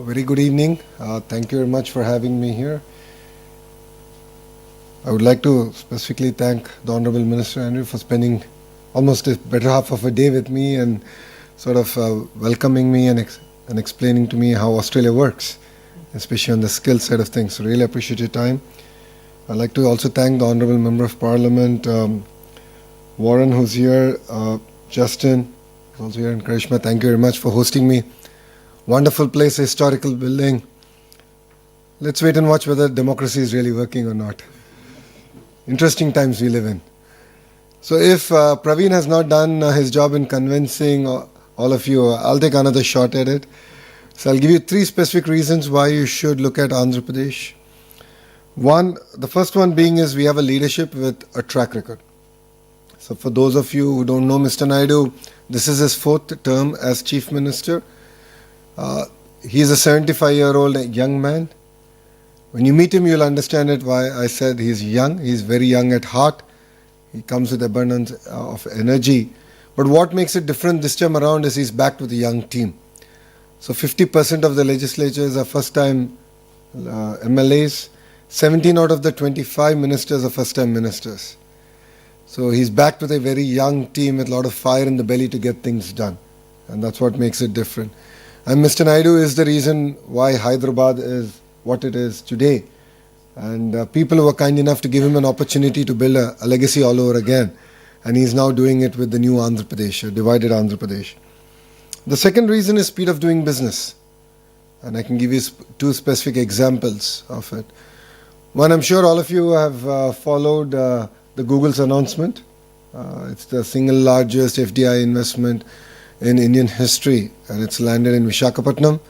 Very good evening. Thank you very much for having me here. I would like to specifically thank the Honorable Minister Andrew for spending almost a better half of a day with me and sort of welcoming me and explaining to me how Australia works, especially on the skill side of things. So really appreciate your time. I'd like to also thank the Honorable Member of Parliament, Warren, who's here, Justin, who's also here, and Karishma. Thank you very much for hosting me. Wonderful place, historical building. Let's wait and watch whether democracy is really working or not. Interesting times we live in. So if Praveen has not done his job in convincing all of you, I'll take another shot at it. So I'll give you 3 specific reasons why you should look at Andhra Pradesh. The first one being is we have a leadership with a track record. So for those of you who don't know Mr. Naidu, this is his 4th term as Chief Minister. He is a 75-year-old young man. When you meet him, you'll understand it why I said he's young. He's very young at heart. He comes with abundance of energy. But what makes it different this time around is he's backed with a young team. So 50% of the legislatures are first-time MLAs. 17 out of the 25 ministers are first-time ministers. So he's backed with a very young team with a lot of fire in the belly to get things done. And that's what makes it different. And Mr. Naidu is the reason why Hyderabad is what it is today. And people were kind enough to give him an opportunity to build a legacy all over again. And he's now doing it with the new Andhra Pradesh, a divided Andhra Pradesh. The second reason is speed of doing business. And I can give you 2 specific examples of it. One, I'm sure all of you have followed the Google's announcement. It's the single largest FDI investment in Indian history, and it's landed in Visakhapatnam.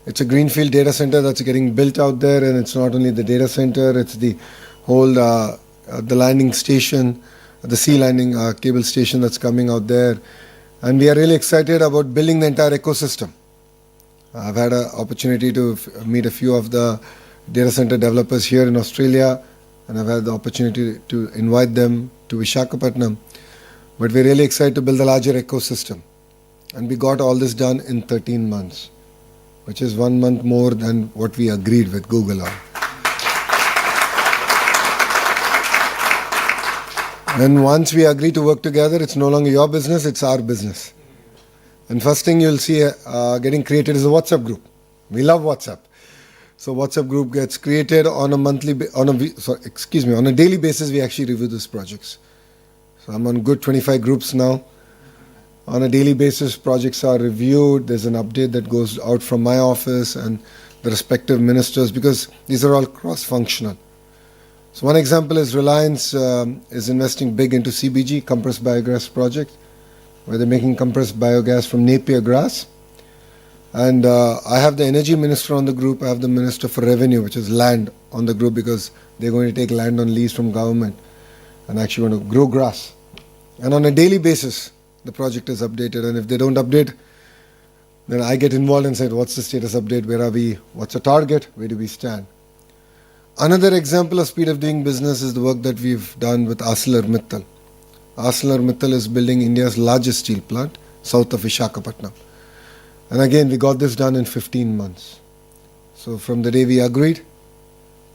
It's a greenfield data center that's getting built out there, and it's not only the data center, it's the whole the landing station, the sea landing cable station that's coming out there. And we are really excited about building the entire ecosystem. I've had an opportunity to meet a few of the data center developers here in Australia, and I've had the opportunity to invite them to Visakhapatnam. But we're really excited to build a larger ecosystem. And we got all this done in 13 months, which is 1 month more than what we agreed with Google on. And once we agree to work together, it's no longer your business, it's our business. And first thing you'll see getting created is a WhatsApp group. We love WhatsApp. So WhatsApp group gets created on a daily basis. We actually review these projects. So I'm on good 25 groups now. On a daily basis, projects are reviewed. There's an update that goes out from my office and the respective ministers, because these are all cross-functional. So one example is Reliance is investing big into CBG, compressed biogas project, where they're making compressed biogas from Napier grass. And I have the energy minister on the group. I have the minister for revenue, which is land, on the group, because they're going to take land on lease from government and actually want to grow grass. And on a daily basis, the project is updated, and if they don't update, then I get involved and say, what's the status update, where are we, what's the target, where do we stand? Another example of speed of doing business is the work that we've done with ArcelorMittal. ArcelorMittal is building India's largest steel plant, south of Visakhapatnam. And again, we got this done in 15 months. So from the day we agreed,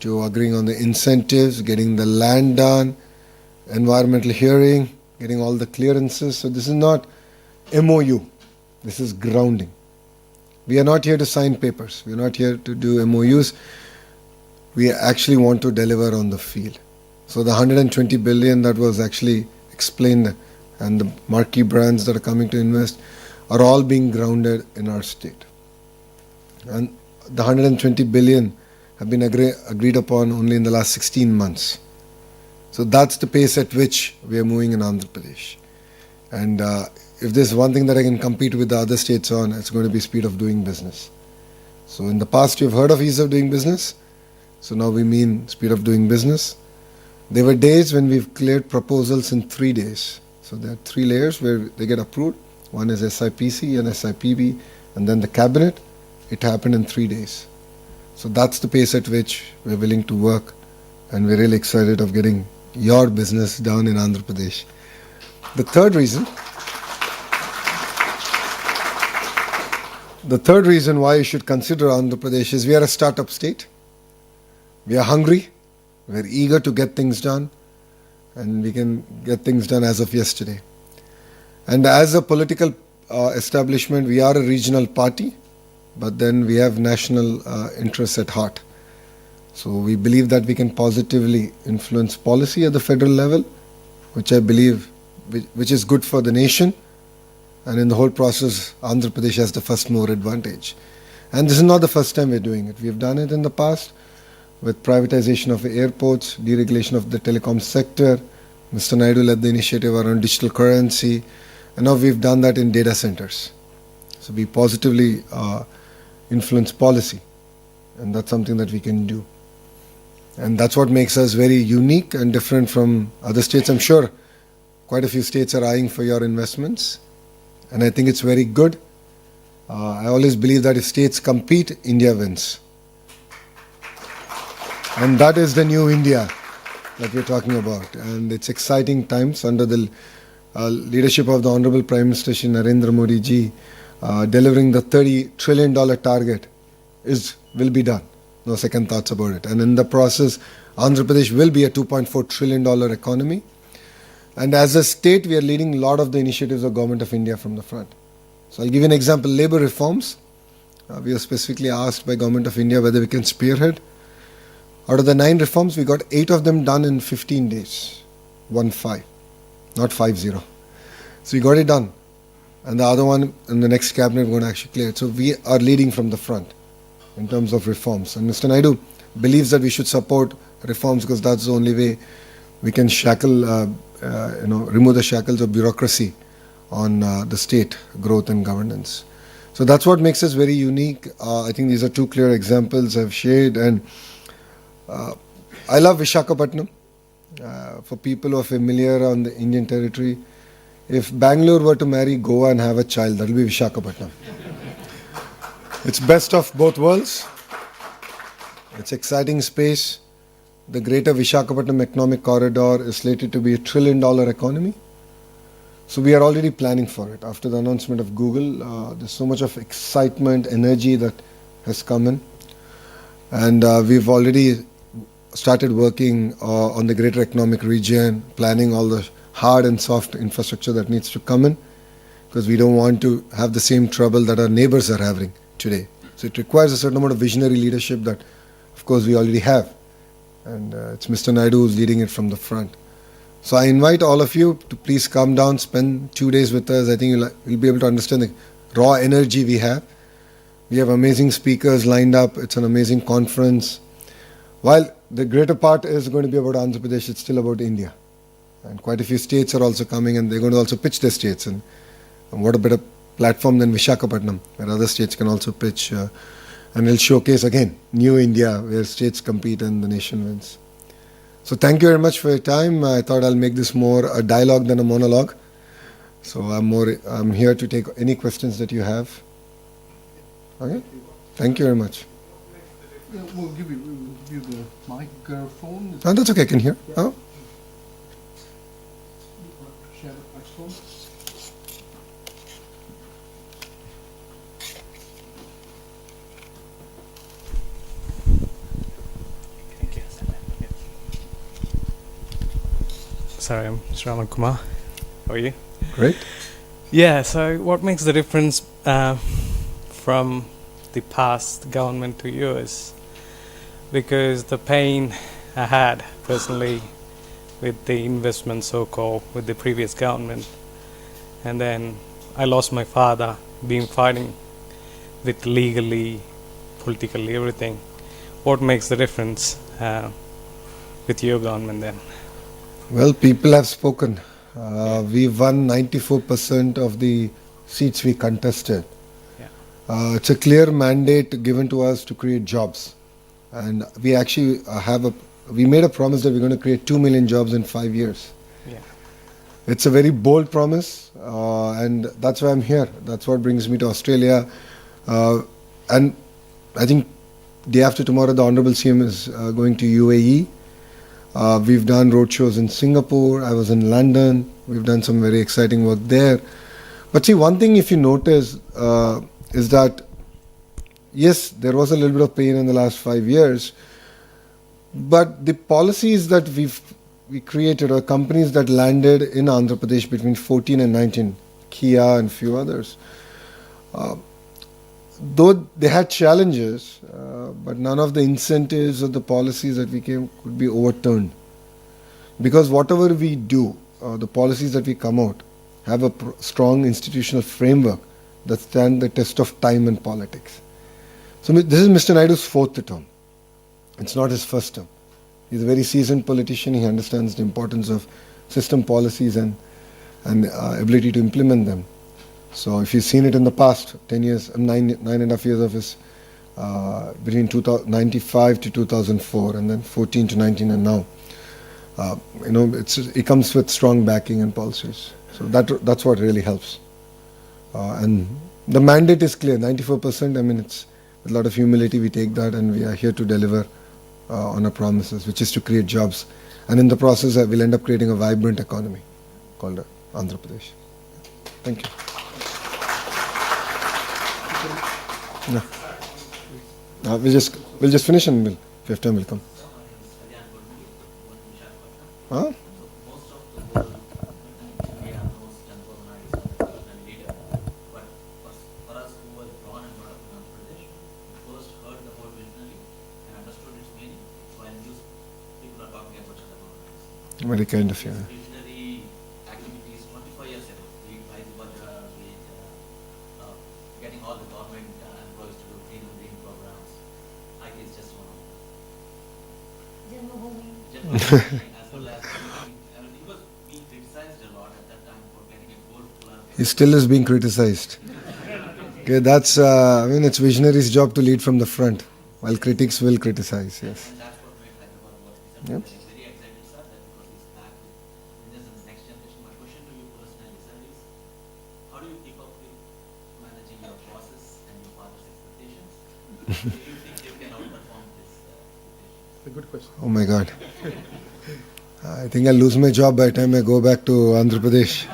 to agreeing on the incentives, getting the land done, environmental hearing, getting all the clearances. So this is not MOU. This is grounding. We are not here to sign papers. We are not here to do MOUs. We actually want to deliver on the field. So the 120 billion that was actually explained, and the marquee brands that are coming to invest, are all being grounded in our state. And the 120 billion have been agreed upon only in the last 16 months. So that's the pace at which we are moving in Andhra Pradesh. And if there's one thing that I can compete with the other states on, it's going to be speed of doing business. So in the past, you've heard of ease of doing business. So now we mean speed of doing business. There were days when we've cleared proposals in 3 days. So there are 3 layers where they get approved. One is SIPC and SIPB, and then the cabinet. It happened in 3 days. So that's the pace at which we're willing to work, and we're really excited of getting your business down in Andhra Pradesh. The third reason The third reason why you should consider Andhra Pradesh is we are a startup state. We are hungry. We are eager to get things done. And we can get things done as of yesterday. And as a political establishment, we are a regional party, but then we have national interests at heart. So we believe that we can positively influence policy at the federal level, which I believe which is good for the nation. And in the whole process, Andhra Pradesh has the first mover advantage. And this is not the first time we're doing it. We have done it in the past with privatization of airports, deregulation of the telecom sector. Mr. Naidu led the initiative around digital currency. And now we've done that in data centers. So we positively influence policy. And that's something that we can do. And that's what makes us very unique and different from other states. I'm sure quite a few states are eyeing for your investments. And I think it's very good. I always believe that if states compete, India wins. And that is the new India that we're talking about. And it's exciting times under the leadership of the Honorable Prime Minister Shri Narendra Modi ji. Delivering the $30 trillion target will be done. No second thoughts about it. And in the process, Andhra Pradesh will be a $2.4 trillion economy. And as a state, we are leading a lot of the initiatives of Government of India from the front. So I'll give you an example. Labour reforms. We are specifically asked by Government of India whether we can spearhead. Out of the 9 reforms, we got 8 of them done in 15 days. 1-5, not 50. So we got it done. And the other one in the next cabinet, we're going to actually clear it. So we are leading from the front in terms of reforms. And Mr. Naidu believes that we should support reforms because that's the only way we can remove the shackles of bureaucracy on the state growth and governance. So that's what makes us very unique. I think these are 2 clear examples I've shared. And I love Visakhapatnam. For people who are familiar on the Indian territory, if Bangalore were to marry Goa and have a child, that will be Visakhapatnam. It's best of both worlds. It's exciting space. The greater Visakhapatnam economic corridor is slated to be a $1 trillion economy. So we are already planning for it. After the announcement of Google, there's so much of excitement, energy that has come in. And we've already started working on the greater economic region, planning all the hard and soft infrastructure that needs to come in, because we don't want to have the same trouble that our neighbors are having today. So it requires a certain amount of visionary leadership that, of course, we already have. And it's Mr. Naidu who's leading it from the front. So I invite all of you to please come down, spend 2 days with us. I think you'll be able to understand the raw energy we have. We have amazing speakers lined up. It's an amazing conference. While the greater part is going to be about Andhra Pradesh, it's still about India. And quite a few states are also coming, and they're going to also pitch their states. And what a better platform than Visakhapatnam, where other states can also pitch. And it'll showcase, again, new India, where states compete and the nation wins. So thank you very much for your time. I thought I'll make this more a dialogue than a monologue. So I'm here to take any questions that you have. Okay? Thank you very much. Yeah, we'll give you the microphone. Oh, that's okay, I can hear. Yeah. Oh. Share the microphone. Thank you. Sorry, I'm Shravan Kumar. How are you? Great. Yeah, so what makes the difference from the past government to yours? Because the pain I had personally with the investment, so-called, with the previous government, and then I lost my father, being fighting with legally, politically, everything. What makes the difference with your government then? Well, people have spoken. We won 94% of the seats we contested. Yeah. It's a clear mandate given to us to create jobs. And we actually we made a promise that we're going to create 2 million jobs in 5 years. Yeah. It's a very bold promise, and that's why I'm here. That's what brings me to Australia. And I think day after tomorrow, the Honorable CM is going to UAE. We've done roadshows in Singapore. I was in London. We've done some very exciting work there. But see, one thing if you notice is that yes, there was a little bit of pain in the last 5 years, but the policies that we created, or companies that landed in Andhra Pradesh between 14 and 19, Kia and few others, though they had challenges, but none of the incentives or the policies that we came could be overturned. Because whatever we do, the policies that we come out, have a strong institutional framework that stand the test of time and politics. So this is Mr. Naidu's fourth term. It's not his first term. He's a very seasoned politician. He understands the importance of system policies and ability to implement them. So if you've seen it in the past 10 years, 9.5 years of his, between 1995 to 2004, and then 14 to 19 and now, it comes with strong backing and policies. So that's what really helps. And the mandate is clear, 94%. I mean, it's with a lot of humility we take that, and we are here to deliver on our promises, which is to create jobs. And in the process, we'll end up creating a vibrant economy called Andhra Pradesh. Thank you. No. We'll just finish, and if you have time, we'll come. Huh? Very kind of you. Visionary activities 25 years ago, getting all the government employees to do clean and green programs. I think it's just one of them. As well as, he was being criticized a lot at that time for getting a gold club. He still is being criticized. Okay, that's, it's visionary's job to lead from the front, while critics will criticize, yes. And that's what made Hyderabad what it is. Yep. Very excited, sir, that because he's back with this next generation. My question to you personally, sir, is how do you keep up with managing your bosses and your father's expectations? Do you think you can outperform this expectations? It's a good question. Oh my God. I think I'll lose my job by the time I go back to Andhra Pradesh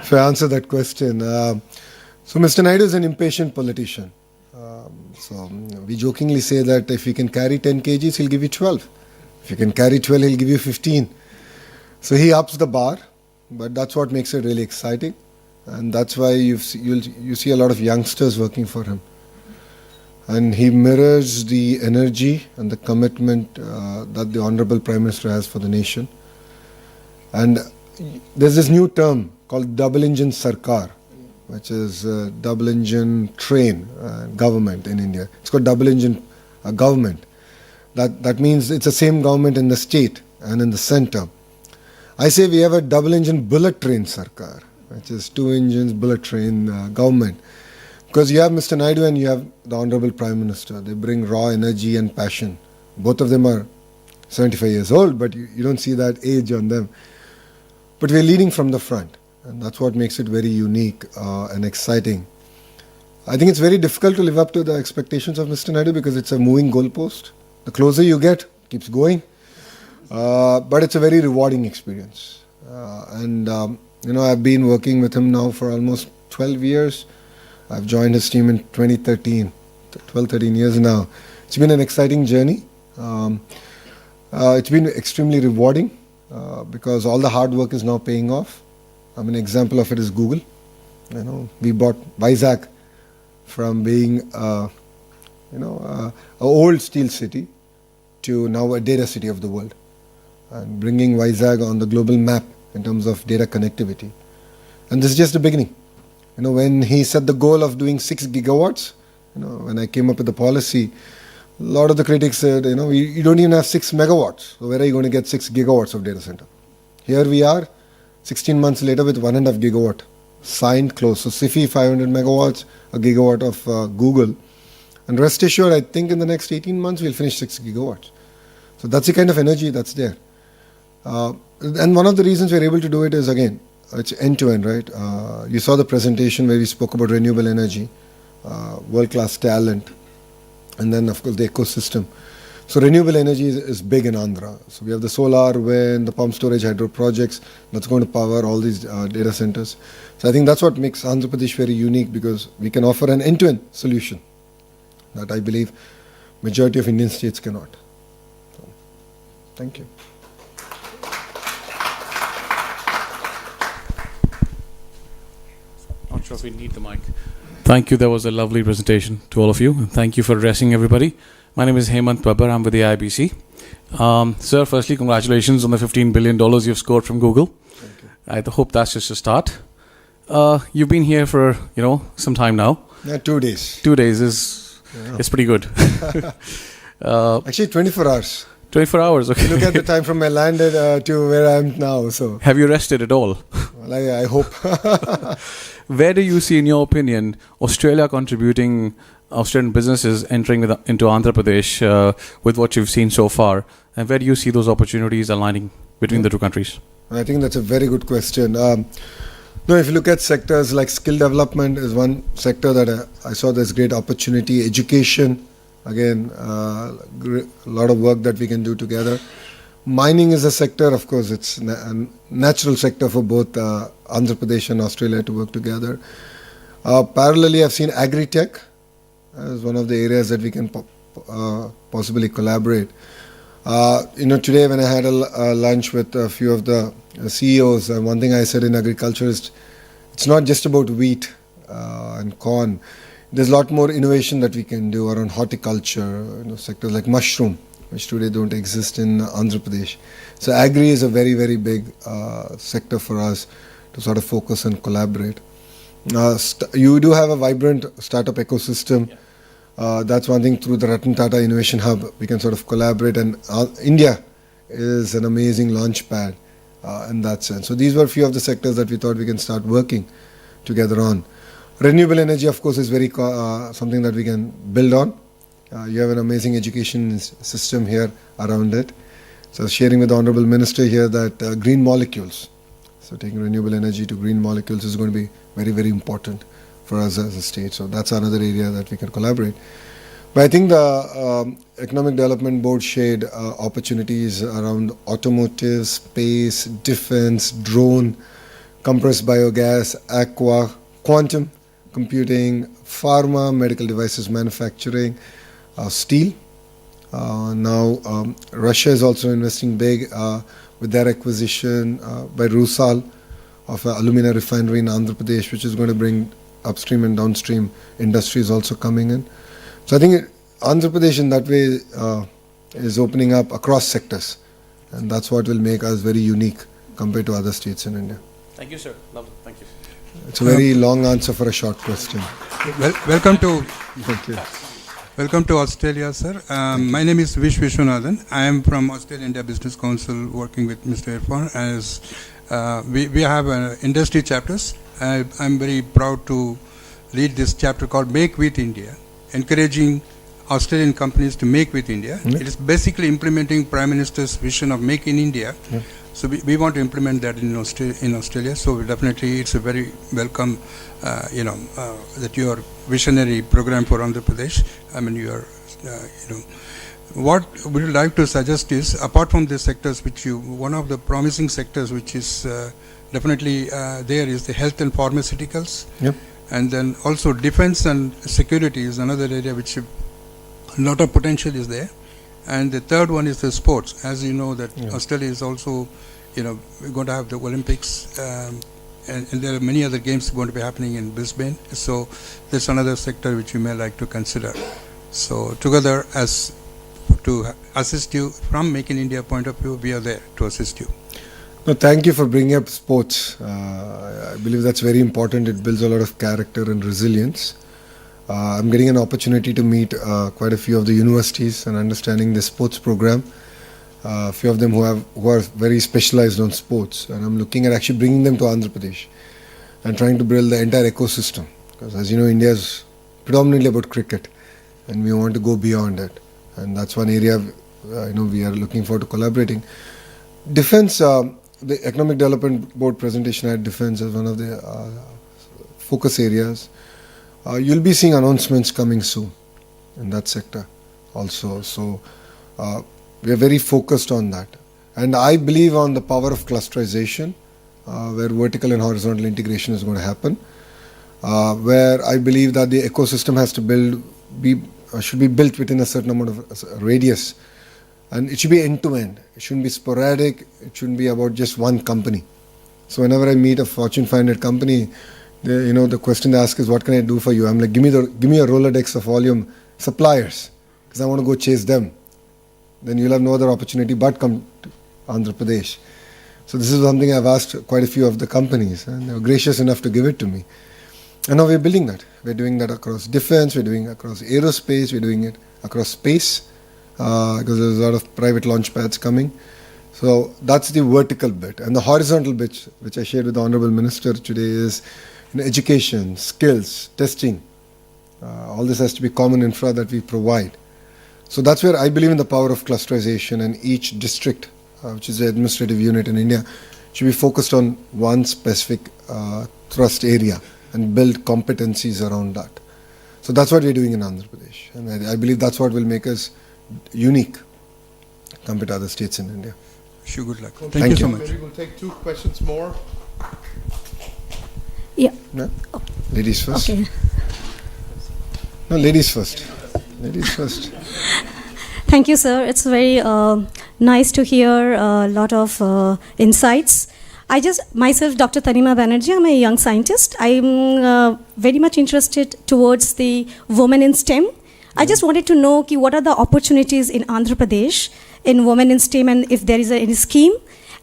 if I answer that question. So Mr. Naidu is an impatient politician. We jokingly say that if he can carry 10 kgs, he'll give you 12. If you can carry 12, he'll give you 15. So he ups the bar, but that's what makes it really exciting. And that's why you see a lot of youngsters working for him. And he mirrors the energy and the commitment that the Honorable Prime Minister has for the nation. And there's this new term called double engine sarkar, which is double engine train government in India. It's called double engine government. That means it's the same government in the state and in the center. I say we have a double engine bullet train sarkar, which is 2 engines bullet train government. Because you have Mr. Naidu and you have the Honorable Prime Minister. They bring raw energy and passion. Both of them are 75 years old, but you don't see that age on them. But we're leading from the front, and that's what makes it very unique and exciting. I think it's very difficult to live up to the expectations of Mr. Naidu because it's a moving goalpost. The closer you get, keeps going. But it's a very rewarding experience. I've been working with him now for almost 12 years. I've joined his team in 2013, 12, 13 years now. It's been an exciting journey. It's been extremely rewarding because all the hard work is now paying off. An example of it is Google. We bought Vizag from being a old steel city to now a data city of the world, and bringing Vizag on the global map in terms of data connectivity. And this is just the beginning. When he set the goal of doing 6 gigawatts, when I came up with the policy, a lot of the critics said, you don't even have 6 megawatts. So where are you going to get 6 gigawatts of data center? Here we are, 16 months later with 1.5 gigawatt signed close. So SIFI 500 megawatts, a gigawatt of Google. And rest assured, I think in the next 18 months we'll finish 6 gigawatts. So that's the kind of energy that's there. And one of the reasons we're able to do it is, again, it's end-to-end, right? You saw the presentation where we spoke about renewable energy, world-class talent, and then, of course, the ecosystem. So renewable energy is big in Andhra. So we have the solar, wind, the pump storage, hydro projects that's going to power all these data centers. So I think that's what makes Andhra Pradesh very unique, because we can offer an end-to-end solution that I believe majority of Indian states cannot. So, thank you. Not sure if we need the mic. Thank you. That was a lovely presentation to all of you. And thank you for addressing everybody. My name is Hemant Babbar. I'm with the IBC. Sir, firstly, congratulations on the $15 billion you've scored from Google. I hope that's just a start. You've been here for, some time now. Yeah, 2 days. 2 days is pretty good. Actually, 24 hours. 24 hours, okay. Look at the time from I landed to where I am now. So, Have you rested at all? well, I hope. Where do you see, in your opinion, Australia contributing, Australian businesses entering into Andhra Pradesh with what you've seen so far? And where do you see those opportunities aligning between the two countries? I think that's a very good question. If you look at sectors like skill development is one sector that I saw there's great opportunity. Education, again, a lot of work that we can do together. Mining is a sector, of course, it's a natural sector for both Andhra Pradesh and Australia to work together. Parallelly, I've seen agri-tech as one of the areas that we can possibly collaborate. Today when I had a lunch with a few of the CEOs, one thing I said in agriculture is it's not just about wheat and corn. There's a lot more innovation that we can do around horticulture, sectors like mushroom, which today don't exist in Andhra Pradesh. So agri is a very, very big sector for us to sort of focus and collaborate. You do have a vibrant startup ecosystem. That's one thing. Through the Ratan Tata Innovation Hub, we can sort of collaborate, and India is an amazing launch pad in that sense. So these were a few of the sectors that we thought we can start working together on. Renewable energy, of course, is very something that we can build on. You have an amazing education system here around it. So sharing with the Honourable Minister here that green molecules, so taking renewable energy to green molecules is going to be very, very important for us as a state. So that's another area that we can collaborate. But I think the Economic Development Board shared opportunities around automotive, space, defense, drone, compressed biogas, aqua, quantum computing, pharma, medical devices manufacturing, steel. Now Russia is also investing big with their acquisition by Rusal of an alumina refinery in Andhra Pradesh, which is going to bring upstream and downstream industries also coming in. So I think Andhra Pradesh in that way is opening up across sectors, and that's what will make us very unique compared to other states in India. Thank you, sir. Lovely. Thank you. It's a very long answer for a short question. Welcome to Thank you. Welcome to Australia, sir. My name is Vish Vishwanathan. I am from Australia India Business Council, working with Mr. Irfan. As we have industry chapters. I'm very proud to lead this chapter called Make with India, encouraging Australian companies to make with India. It is basically implementing Prime Minister's vision of Make in India. So we want to implement that in Australia. So definitely it's a very welcome, that your visionary program for Andhra Pradesh. I mean, what we would like to suggest is, apart from the sectors one of the promising sectors which is definitely there is the health and pharmaceuticals. Yep. And then also defense and security is another area which a lot of potential is there. And the third one is the sports. As you know that Australia is also, we're going to have the Olympics, and there are many other games going to be happening in Brisbane. So there's another sector which you may like to consider. So together, as to assist you from Make in India point of view, we are there to assist you. No, thank you for bringing up sports. I believe that's very important. It builds a lot of character and resilience. I'm getting an opportunity to meet quite a few of the universities and understanding the sports program. A few of them who are very specialized on sports, and I'm looking at actually bringing them to Andhra Pradesh and trying to build the entire ecosystem. Because as you know, India is predominantly about cricket, and we want to go beyond it. And that's one area we are looking forward to collaborating. Defense, the Economic Development Board presentation had defense as one of the focus areas. You'll be seeing announcements coming soon in that sector also. So we are very focused on that. And I believe on the power of clusterization, where vertical and horizontal integration is going to happen, where I believe that the ecosystem has to be should be built within a certain amount of radius, and it should be end to end. It shouldn't be sporadic. It shouldn't be about just one company. So whenever I meet a Fortune 500 company, the question they ask is, "What can I do for you?" I'm like, "Give me a Rolodex of all your suppliers, because I want to go chase them. Then you'll have no other opportunity but come to Andhra Pradesh." So this is something I've asked quite a few of the companies, and they were gracious enough to give it to me. And now we're building that. We're doing that across defense, we're doing it across aerospace, we're doing it across space, because there's a lot of private launch pads coming. So that's the vertical bit. And the horizontal bit, which I shared with the Honorable Minister today, is education, skills, testing. All this has to be common infra that we provide. So that's where I believe in the power of clusterization, and each district, which is the administrative unit in India, should be focused on one specific thrust area and build competencies around that. So that's what we're doing in Andhra Pradesh. And I believe that's what will make us unique compared to other states in India. Wish you good luck. Thank Thank you so you. much. Maybe we'll take 2 questions more. Yeah. No? Ladies first. Okay. No, ladies first. Ladies first. Thank you, sir. It's very nice to hear a lot of insights. Myself, Dr. Tanima Banerjee, I'm a young scientist. I'm very much interested towards the women in STEM. I just wanted to know what are the opportunities in Andhra Pradesh in women in STEM, and if there is any scheme,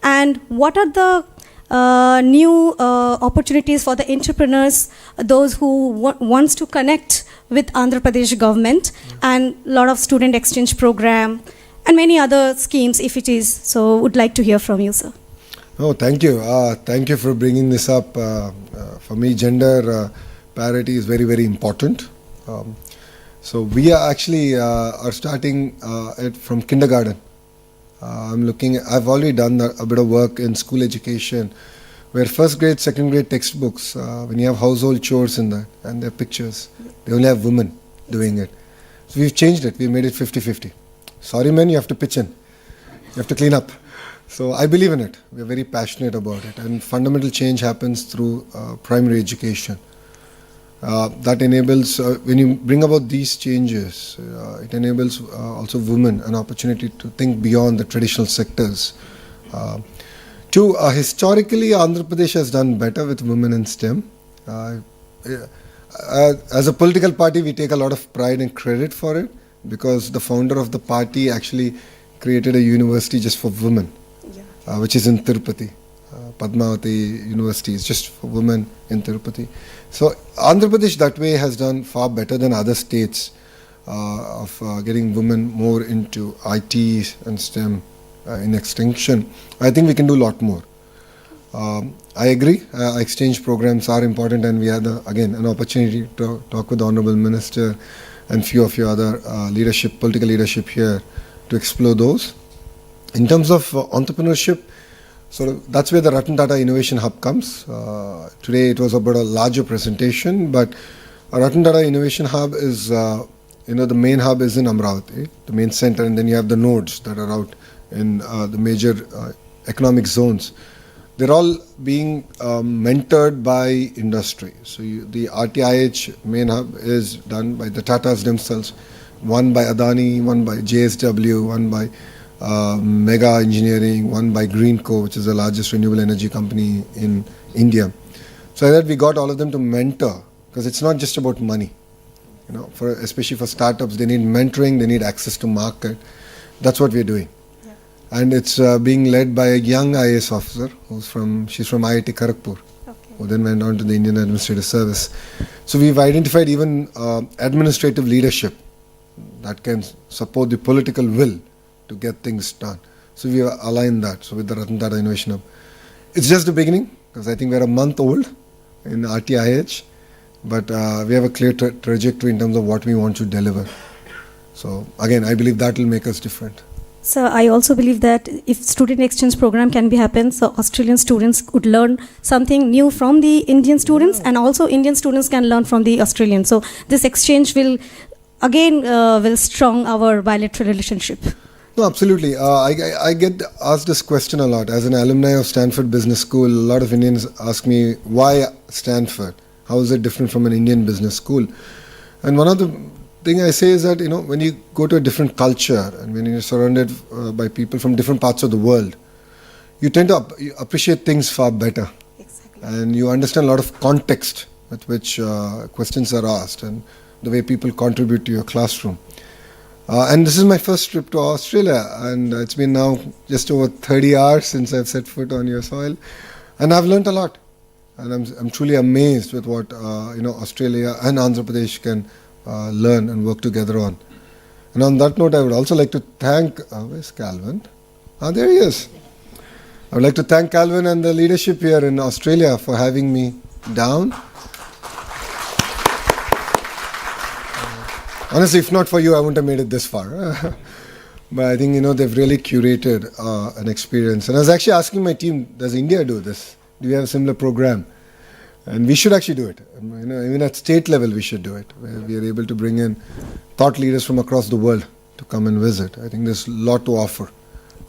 and what are the new opportunities for the entrepreneurs, those who wants to connect with Andhra Pradesh government, and a lot of student exchange program and many other schemes if it is. So would like to hear from you, sir. Oh, thank you. Thank you for bringing this up. For me, gender parity is very, very important. So we are actually are starting it from kindergarten. I've already done a bit of work in school education, where first grade, second grade textbooks, when you have household chores in that and their pictures, they only have women doing it. So we've changed it. We've made it 50-50. Sorry men, you have to pitch in. You have to clean up. So I believe in it. We're very passionate about it. And fundamental change happens through primary education. That enables, when you bring about these changes, it enables also women an opportunity to think beyond the traditional sectors. Historically, Andhra Pradesh has done better with women in STEM. As a political party, we take a lot of pride and credit for it, because the founder of the party actually created a university just for women, which is in Tirupati. Padmavati University is just for women in Tirupati. So Andhra Pradesh that way has done far better than other states of getting women more into IT and STEM in extinction. I think we can do a lot more. I agree, exchange programs are important, and we had again an opportunity to talk with the Honorable Minister and few of your other political leadership here to explore those. In terms of entrepreneurship, that's where the Ratan Tata Innovation Hub comes. Today it was about a larger presentation, but Ratan Tata Innovation Hub is, the main hub is in Amravati, the main center, and then you have the nodes that are out in the major economic zones. They're all being mentored by industry. So the RTIH main hub is done by the Tatas themselves, one by Adani, one by JSW, one by Mega Engineering, one by Greenco, which is the largest renewable energy company in India. So that we got all of them to mentor, because it's not just about money. Especially for startups, they need mentoring, they need access to market. That's what we're doing. Yeah. And it's being led by a young IAS officer she's from IIT Kharagpur, who then went on to the Indian Administrative Service. So we've identified even administrative leadership that can support the political will to get things done. So we have aligned that. So with the Ratan Tata Innovation Hub, it's just the beginning, because I think we're a month old in RTIH, but we have a clear trajectory in terms of what we want to deliver. So again, I believe that will make us different. So I also believe that if student exchange program can be happen, so Australian students could learn something new from the Indian students, and also Indian students can learn from the Australian. So this exchange will again will strong our bilateral relationship. No, absolutely. I get asked this question a lot. As an alumni of Stanford Business School, a lot of Indians ask me, why Stanford? How is it different from an Indian business school? And one of the thing I say is that, when you go to a different culture and when you're surrounded by people from different parts of the world, you tend to you appreciate things far better. Exactly. And you understand a lot of context with which questions are asked and the way people contribute to your classroom. And this is my first trip to Australia, and it's been now just over 30 hours since I've set foot on your soil, and I've learnt a lot. And I'm truly amazed with what Australia and Andhra Pradesh can learn and work together on. And on that note, I would also like to thank where's Calvin? There he is. I would like to thank Calvin and the leadership here in Australia for having me down. Honestly, if not for you, I wouldn't have made it this far. But I think, they've really curated an experience. And I was actually asking my team, does India do this? Do we have a similar program? And we should actually do it. Even at state level, we should do it, where we are able to bring in thought leaders from across the world to come and visit. I think there's a lot to offer,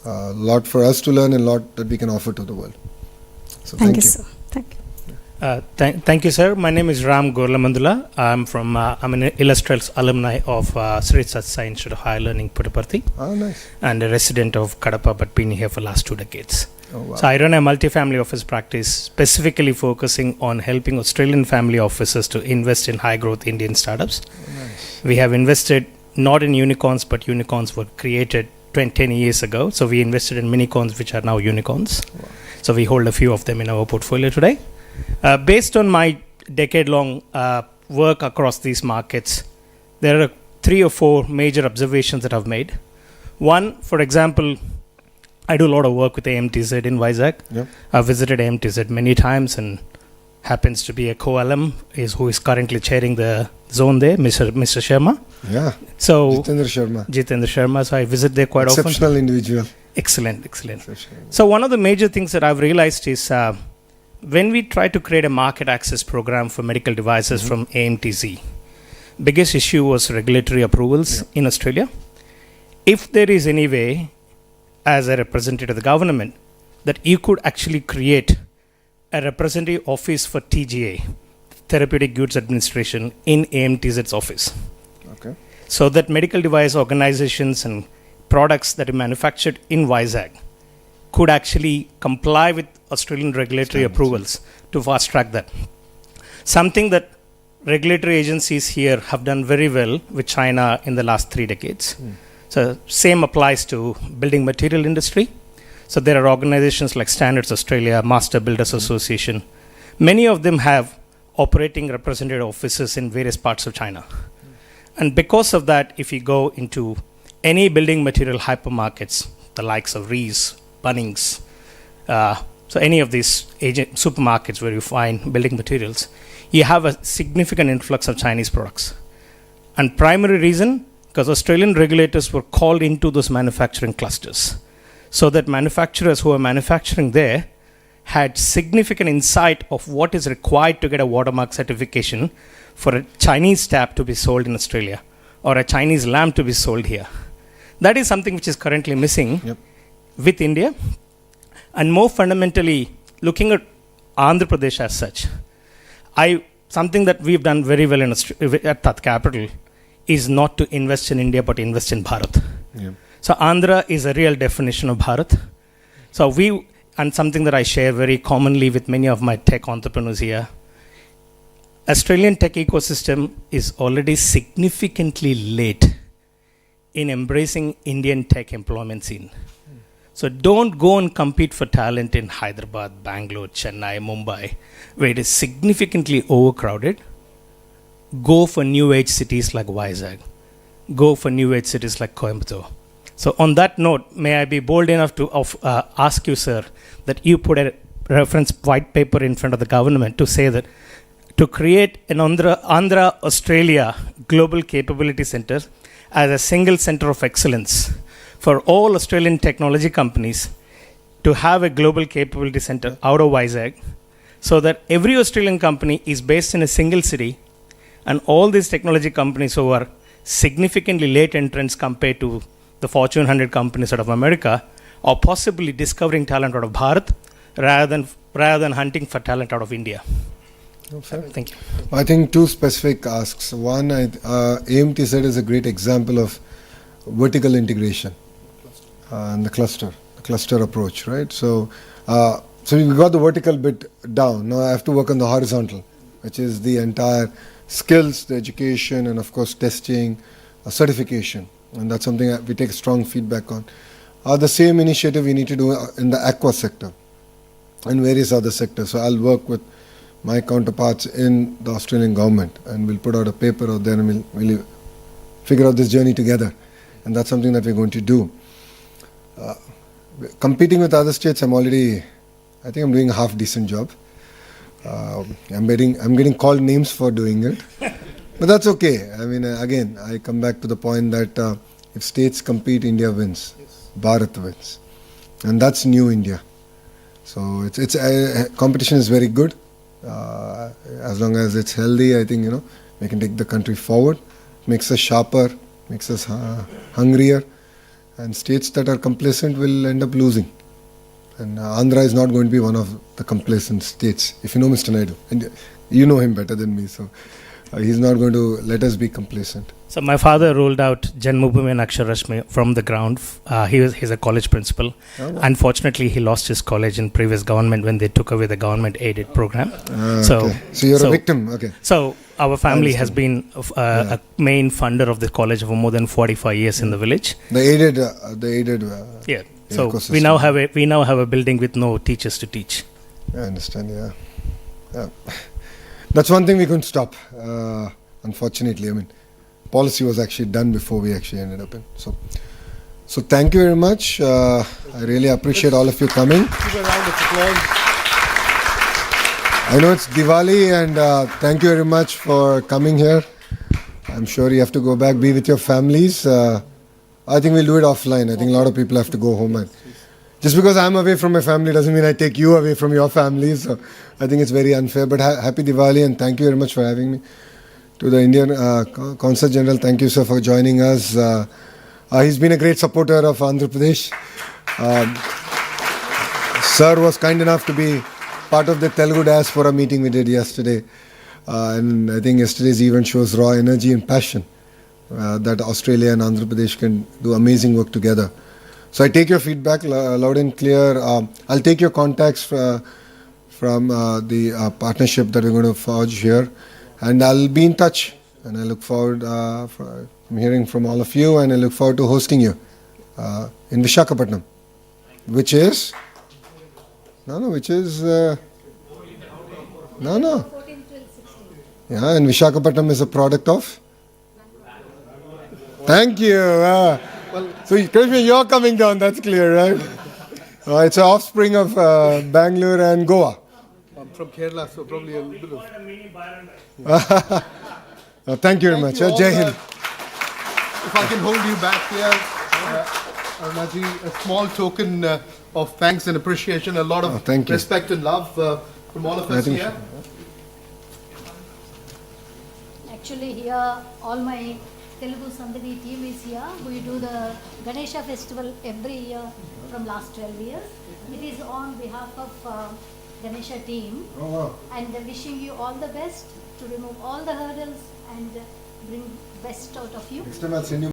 a lot for us to learn and a lot that we can offer to the world. So Thank you, sir. Thank you. Thank you, sir. My name is Ram Gorlamandula. I'm an illustrious alumni of Sri Satsai Institute of Higher Learning, Puttaparthi. Oh, nice. And a resident of Kadapa, but been here for last 2 decades. Oh, wow. So I run a multifamily office practice, specifically focusing on helping Australian family offices to invest in high-growth Indian startups. Oh, nice. We have invested not in unicorns, but unicorns were created 10 years ago. So we invested in minicorns, which are now unicorns. Wow. So we hold a few of them in our portfolio today. Based on my decade-long work across these markets, there are 3 or 4 major observations that I've made. One, for example, I do a lot of work with AMTZ in Vizag. Yep. I've visited AMTZ many times and happens to be a co-alum who is currently chairing the zone there, Mr. Sharma. Yeah. So Jitendra Sharma. So I visit there quite often. Exceptional individual. Excellent. So one of the major things that I've realized is when we try to create a market access program for medical devices from AMTZ, biggest issue was regulatory approvals in Australia. If there is any way, as a representative of the government, that you could actually create a representative office for TGA, Therapeutic Goods Administration, in AMTZ's office. Okay. So that medical device organizations and products that are manufactured in Vizag could actually comply with Australian regulatory approvals to fast track that. Something that regulatory agencies here have done very well with China in the last 3 decades. So same applies to building material industry. So there are organizations like Standards Australia, Master Builders Association. Many of them have operating representative offices in various parts of China. And because of that, if you go into any building material hypermarkets, the likes of Rees, Bunnings, so any of these supermarkets where you find building materials, you have a significant influx of Chinese products. And primary reason, because Australian regulators were called into those manufacturing clusters, so that manufacturers who are manufacturing there had significant insight of what is required to get a watermark certification for a Chinese tap to be sold in Australia or a Chinese lamp to be sold here. That is something which is currently missing with India. And more fundamentally, looking at Andhra Pradesh as such, something that we've done very well at Tat Capital is not to invest in India but invest in Bharat. So Andhra is a real definition of Bharat. So and something that I share very commonly with many of my tech entrepreneurs here, Australian tech ecosystem is already significantly late in embracing Indian tech employment scene. So don't go and compete for talent in Hyderabad, Bangalore, Chennai, Mumbai, where it is significantly overcrowded. Go for new age cities like Vizag. Go for new age cities like Coimbatore. So on that note, may I be bold enough to ask you, sir, that you put a reference white paper in front of the government to say that to create an Andhra Australia Global Capability Center as a single center of excellence for all Australian technology companies to have a global capability center out of Vizag, so that every Australian company is based in a single city, and all these technology companies who are significantly late entrants compared to the Fortune 100 companies out of America are possibly discovering talent out of Bharat rather than hunting for talent out of India. Thank you. I think two specific asks. One, AMT said is a great example of vertical integration and the cluster approach, right? So we got the vertical bit down. Now I have to work on the horizontal, which is the entire skills, the education, and of course testing, certification, and that's something that we take strong feedback on. The same initiative we need to do in the aqua sector and various other sectors. So I'll work with my counterparts in the Australian government, and we'll put out a paper out there, and we'll figure out this journey together. And that's something that we're going to do. Competing with other states, I think I'm doing a half decent job. I'm getting called names for doing it, but that's okay. I mean, again, I come back to the point that if states compete, India wins, Bharat wins, and that's new India. So it's competition is very good. As long as it's healthy, I think we can take the country forward. Makes us sharper, makes us hungrier, and states that are complacent will end up losing. And Andhra is not going to be one of the complacent states. If you know Mr. Naidu, and you know him better than me, so he's not going to let us be complacent. So my father rolled out Janmabhoomi and Aksharashmi from the ground. He's a college principal. Oh. Unfortunately, he lost his college in previous government when they took away the government-aided program. So you're a victim. Okay. So our family has been a main funder of the college for more than 45 years in the village. The aided. Yeah. So we now have a building with no teachers to teach. I understand. Yeah. That's one thing we couldn't stop. Unfortunately, I mean, policy was actually done before we actually ended up in. So thank you very much. I really appreciate all of you coming. Give a round of applause. I know it's Diwali, and thank you very much for coming here. I'm sure you have to go back, be with your families. I think we'll do it offline. I think a lot of people have to go home. And just because I'm away from my family doesn't mean I take you away from your families. So I think it's very unfair. But happy Diwali, and thank you very much for having me. To the Indian Consul General, thank you, sir, for joining us. He's been a great supporter of Andhra Pradesh. Sir was kind enough to be part of the Telugu diaspora meeting we did yesterday. And I think yesterday's event shows raw energy and passion that Australia and Andhra Pradesh can do amazing work together. So I take your feedback loud and clear. I'll take your contacts from the partnership that we're going to forge here. And I'll be in touch, and I look forward from hearing from all of you, and I look forward to hosting you in Visakhapatnam, which is Yeah, and Visakhapatnam is a product of. Thank you. So Krishna, you're coming down. That's clear, right? It's an offspring of Bangalore and Goa. I'm from Kerala, so probably a little bit of. Thank you very much. You all, Jai Hind. If I can hold you back here, Arnaji, a small token of thanks and appreciation, a lot of thank you. respect and love from all of us here. Actually, here all my Telugu Sandhani team is here. We do the Ganesha festival every year from last 12 years. It is on behalf of Ganesha team, and wishing you all the best to remove all the hurdles and bring best out of you. Next time I'll send you